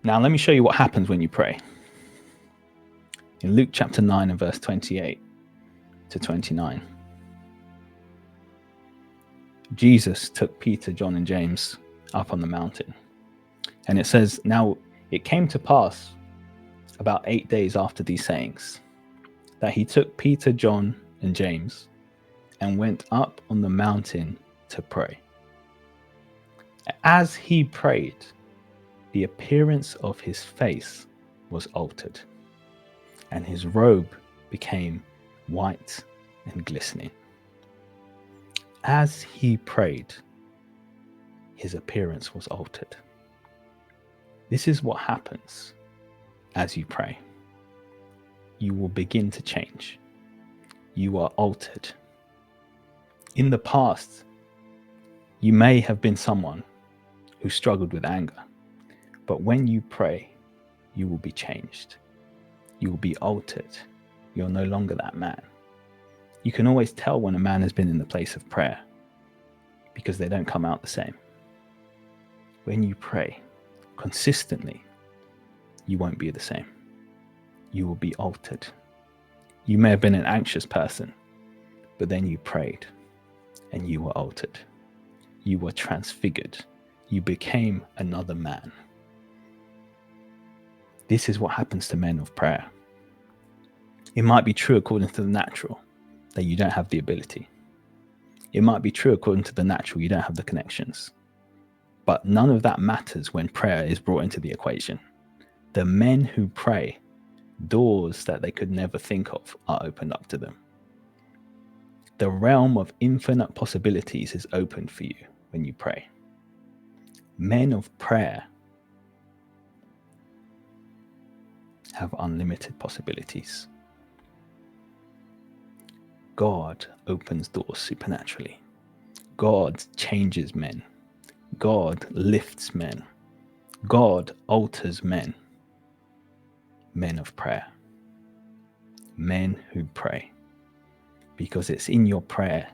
Now, let me show you what happens when you pray. In Luke chapter 9 and verse 28 to 29, Jesus took Peter, John, and James up on the mountain. And it says, now it came to pass about 8 days after these sayings that he took Peter, John, and James and went up on the mountain to pray. As he prayed, the appearance of his face was altered, and his robe became white and glistening. As he prayed, his appearance was altered. This is what happens as you pray. You will begin to change. You are altered. In the past, you may have been someone who struggled with anger, but when you pray, you will be changed. You will be altered. You're no longer that man. You can always tell when a man has been in the place of prayer because they don't come out the same. When you pray consistently, you won't be the same. You will be altered. You may have been an anxious person, but then you prayed and you were altered. You were transfigured. You became another man. This is what happens to men of prayer. It might be true according to the natural that you don't have the ability. It might be true according to the natural you don't have the connections. But none of that matters when prayer is brought into the equation. The men who pray, doors that they could never think of are opened up to them. The realm of infinite possibilities is opened for you when you pray. Men of prayer have unlimited possibilities. God opens doors supernaturally. God changes men. God lifts men. God alters men. Men of prayer. Men who pray. Because it's in your prayer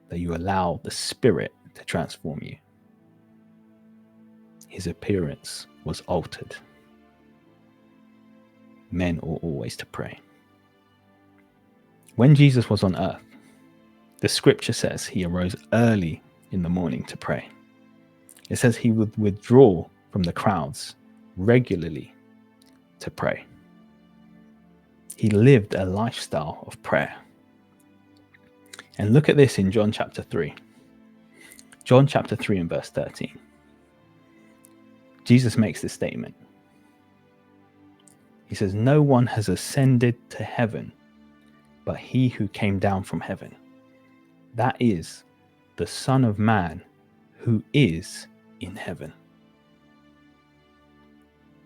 that you allow the Spirit to transform you. His appearance was altered. Men ought always to pray. When Jesus was on earth, the scripture says he arose early in the morning to pray. It says he would withdraw from the crowds regularly to pray. He lived a lifestyle of prayer. And look at this in John chapter 3. John chapter 3 and verse 13. Jesus makes this statement. He says, no one has ascended to heaven but he who came down from heaven. That is the Son of Man who is in heaven.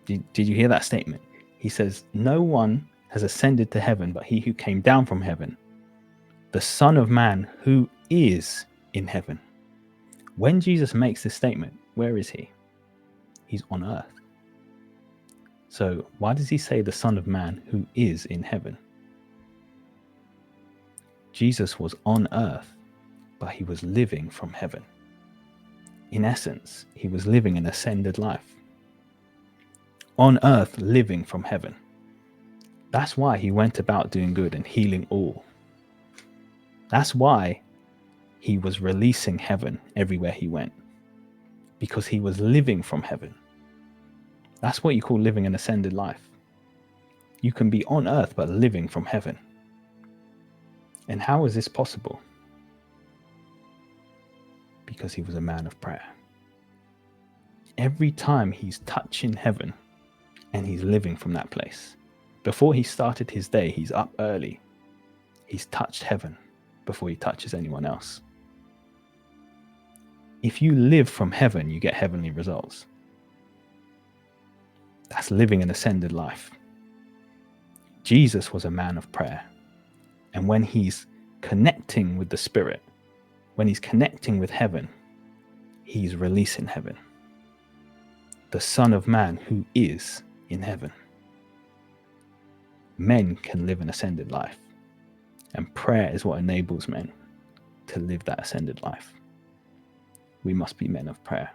Did you hear that statement? He says, no one has ascended to heaven but he who came down from heaven. The Son of Man who is in heaven. When Jesus makes this statement, where is he? He's on earth. So why does he say the Son of Man who is in heaven? Jesus was on earth, but he was living from heaven. In essence, he was living an ascended life. On earth, living from heaven. That's why he went about doing good and healing all. That's why he was releasing heaven everywhere he went. Because he was living from heaven. That's what you call living an ascended life. You can be on earth but living from heaven. And how is this possible? Because he was a man of prayer. Every time he's touching heaven and he's living from that place. Before he started his day, he's up early. He's touched heaven before he touches anyone else. If you live from heaven, you get heavenly results. That's living an ascended life. Jesus was a man of prayer. And when he's connecting with the Spirit, when he's connecting with heaven, he's releasing heaven. The Son of Man who is in heaven. Men can live an ascended life. And prayer is what enables men to live that ascended life. We must be men of prayer.